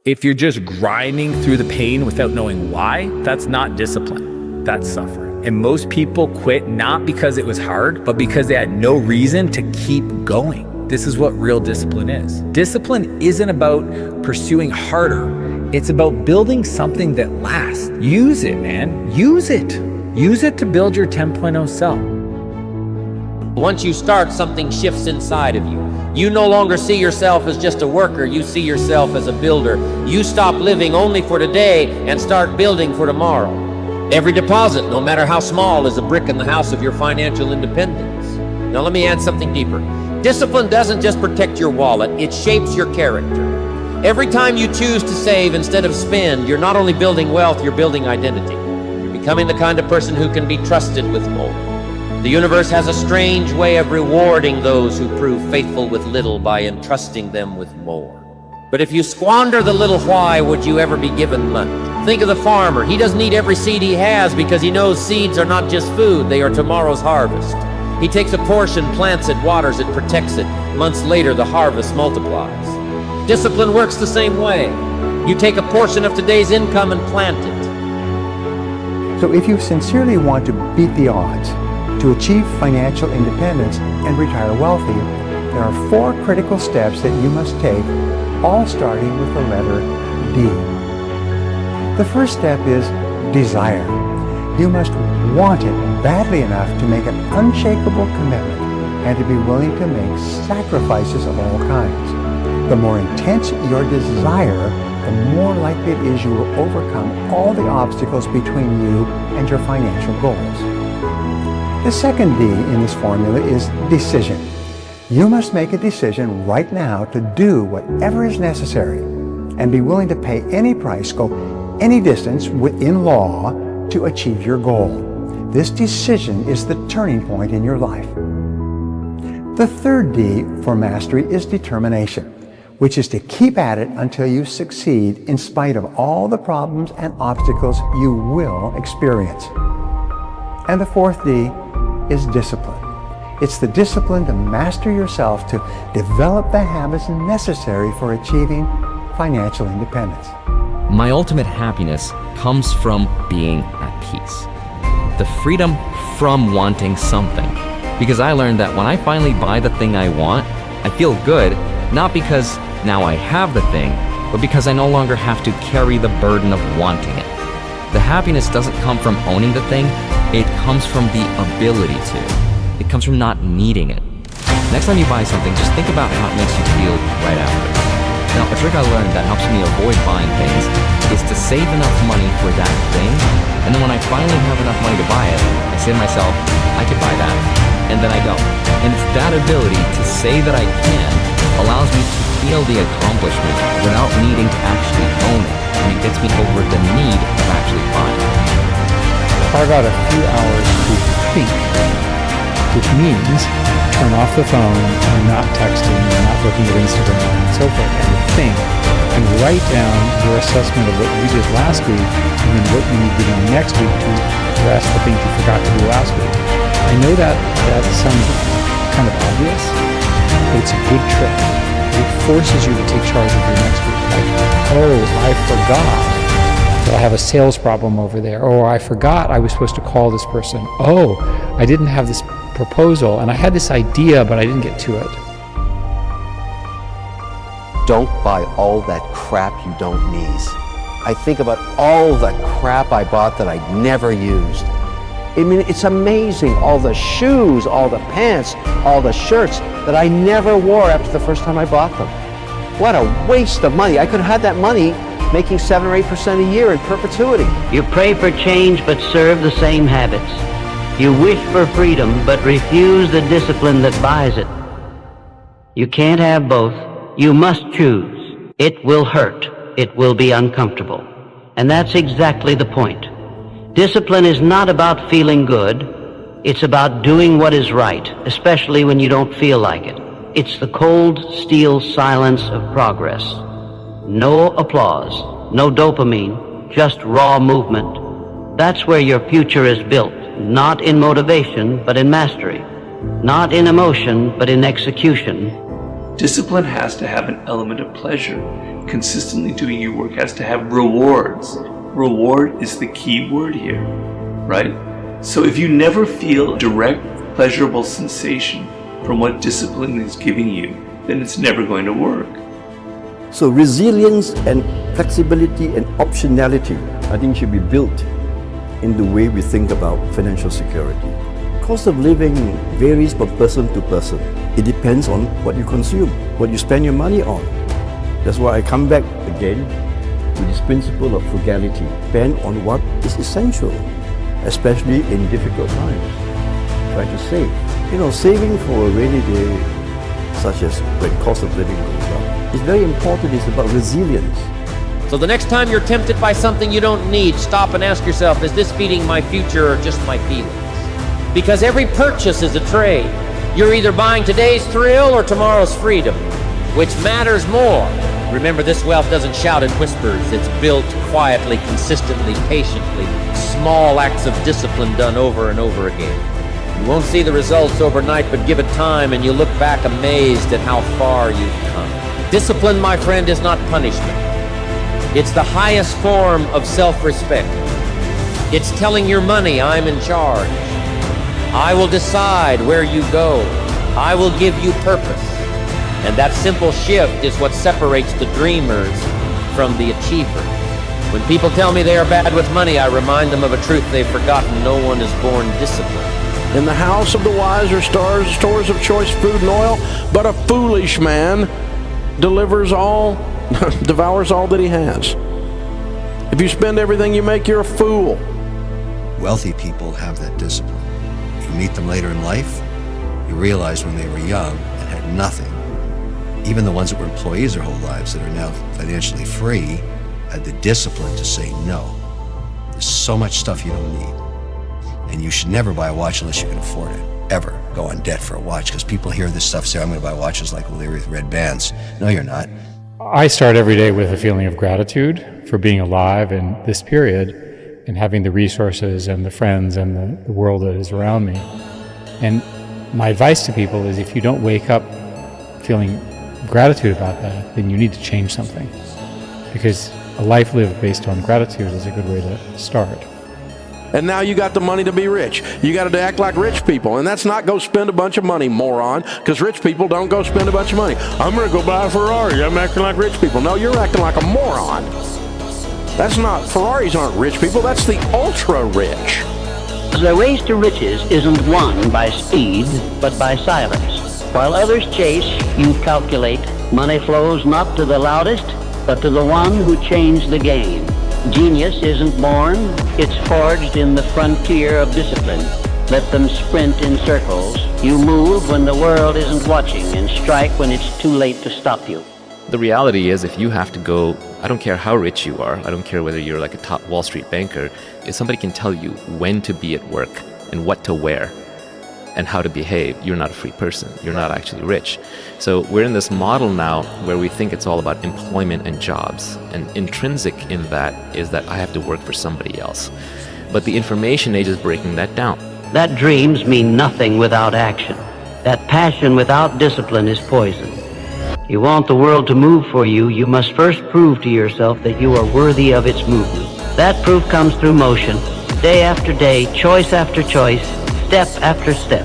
If you're just grinding through the pain without knowing why, that's not discipline. That's suffering. And most people quit not because it was hard, but because they had no reason to keep going. This is what real discipline is. Discipline isn't about pursuing harder. It's about building something that lasts. Use it, man. Use it. Use it to build your 10.0 self. Once you start, something shifts inside of you. You no longer see yourself as just a worker, you see yourself as a builder. You stop living only for today and start building for tomorrow. Every deposit, no matter how small, is a brick in the house of your financial independence. Now let me add something deeper. Discipline doesn't just protect your wallet, it shapes your character. Every time you choose to save instead of spend, you're not only building wealth, you're building identity. You're becoming the kind of person who can be trusted with more. The universe has a strange way of rewarding those who prove faithful with little by entrusting them with more. But if you squander the little, why would you ever be given much? Think of the farmer. He doesn't need every seed he has because he knows seeds are not just food, they are tomorrow's harvest. He takes a portion, plants it, waters it, protects it. Months later, the harvest multiplies. Discipline works the same way. You take a portion of today's income and plant it. So if you sincerely want to beat the odds, to achieve financial independence and retire wealthy, there are 4 critical steps that you must take, all starting with the letter D. The first step is desire. You must want it badly enough to make an unshakable commitment and to be willing to make sacrifices of all kinds. The more intense your desire, the more likely it is you will overcome all the obstacles between you and your financial goals. The second D in this formula is decision. You must make a decision right now to do whatever is necessary and be willing to pay any price, go any distance within law to achieve your goal. This decision is the turning point in your life. The third D for mastery is determination, which is to keep at it until you succeed in spite of all the problems and obstacles you will experience. And the fourth D is discipline. It's the discipline to master yourself, to develop the habits necessary for achieving financial independence. My ultimate happiness comes from being at peace. The freedom from wanting something. Because I learned that when I finally buy the thing I want, I feel good, not because now I have the thing, but because I no longer have to carry the burden of wanting it. The happiness doesn't come from owning the thing, it comes from the ability to. It comes from not needing it. Next time you buy something, just think about how it makes you feel right after. Now, a trick I learned that helps me avoid buying things is to save enough money for that thing, and then when I finally have enough money to buy it, I say to myself, I could buy that, and then I don't. And it's that ability to say that I can allows me to feel the accomplishment without needing to actually own it, and it gets me over the need of actually buying it. Carve out a few hours to think, which means turn off the phone and not texting and not looking at Instagram and so forth, and think and write down your assessment of what you did last week and then what you need to do next week to address the things you forgot to do last week. I know that sounds kind of obvious, but it's a good trick. It forces you to take charge of your next week. Like, oh, I forgot that I have a sales problem over there. Or I forgot I was supposed to call this person. Oh, I didn't have this proposal and I had this idea, but I didn't get to it. Don't buy all that crap you don't need. I think about all the crap I bought that I never used. I mean, it's amazing, all the shoes, all the pants, all the shirts that I never wore after the first time I bought them. What a waste of money. I could have had that money making 7 or 8% a year in perpetuity. You pray for change but serve the same habits. You wish for freedom but refuse the discipline that buys it. You can't have both. You must choose. It will hurt. It will be uncomfortable. And that's exactly the point. Discipline is not about feeling good. It's about doing what is right, especially when you don't feel like it. It's the cold steel silence of progress. No applause, no dopamine, just raw movement. That's where your future is built, not in motivation, but in mastery. Not in emotion, but in execution. Discipline has to have an element of pleasure. Consistently doing your work has to have rewards. Reward is the key word here, right? So if you never feel direct, pleasurable sensation from what discipline is giving you, then it's never going to work. So resilience and flexibility and optionality, I think, should be built in the way we think about financial security. Cost of living varies from person to person. It depends on what you consume, what you spend your money on. That's why I come back again to this principle of frugality. Spend on what is essential, especially in difficult times. Try to save. Saving for a rainy day, such as when cost of living goes up, is very important. It's about resilience. So the next time you're tempted by something you don't need, stop and ask yourself, is this feeding my future or just my feelings? Because every purchase is a trade. You're either buying today's thrill or tomorrow's freedom. Which matters more? Remember, this wealth doesn't shout in whispers. It's built quietly, consistently, patiently. Small acts of discipline done over and over again. You won't see the results overnight, but give it time and you'll look back amazed at how far you've come. Discipline, my friend, is not punishment. It's the highest form of self-respect. It's telling your money, I'm in charge. I will decide where you go. I will give you purpose. And that simple shift is what separates the dreamers from the achievers. When people tell me they are bad with money, I remind them of a truth they've forgotten. No one is born disciplined. In the house of the wise are stores of choice food and oil, but a foolish man devours all that he has. If you spend everything you make, you're a fool. Wealthy people have that discipline. You meet them later in life, you realize when they were young and had nothing, even the ones that were employees their whole lives that are now financially free, had the discipline to say no. There's so much stuff you don't need. And you should never buy a watch unless you can afford it. Ever go on debt for a watch. Because people hear this stuff say, I'm going to buy watches like O'Leary with red bands. No, you're not. I start every day with a feeling of gratitude for being alive in this period and having the resources and the friends and the world that is around me. And my advice to people is if you don't wake up feeling gratitude about that, then you need to change something. Because a life lived based on gratitude is a good way to start. And now you got the money to be rich. You got to act like rich people. And that's not go spend a bunch of money, moron, because rich people don't go spend a bunch of money. I'm going to go buy a Ferrari. I'm acting like rich people. No, you're acting like a moron. That's not, Ferraris aren't rich people. That's the ultra rich. The race to riches isn't won by speed, but by silence. While others chase, you calculate. Money flows not to the loudest, but to the one who changed the game. Genius isn't born, it's forged in the frontier of discipline. Let them sprint in circles. You move when the world isn't watching and strike when it's too late to stop you. The reality is, if you have to go, I don't care how rich you are, I don't care whether you're like a top Wall Street banker, if somebody can tell you when to be at work and what to wear and how to behave, you're not a free person. You're not actually rich. So we're in this model now where we think it's all about employment and jobs. And intrinsic in that is that I have to work for somebody else. But the information age is breaking that down. That dreams mean nothing without action. That passion without discipline is poison. You want the world to move for you, you must first prove to yourself that you are worthy of its movement. That proof comes through motion, day after day, choice after choice, step after step.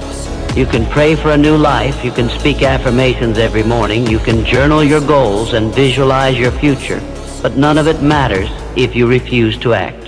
You can pray for a new life, you can speak affirmations every morning, you can journal your goals and visualize your future, but none of it matters if you refuse to act.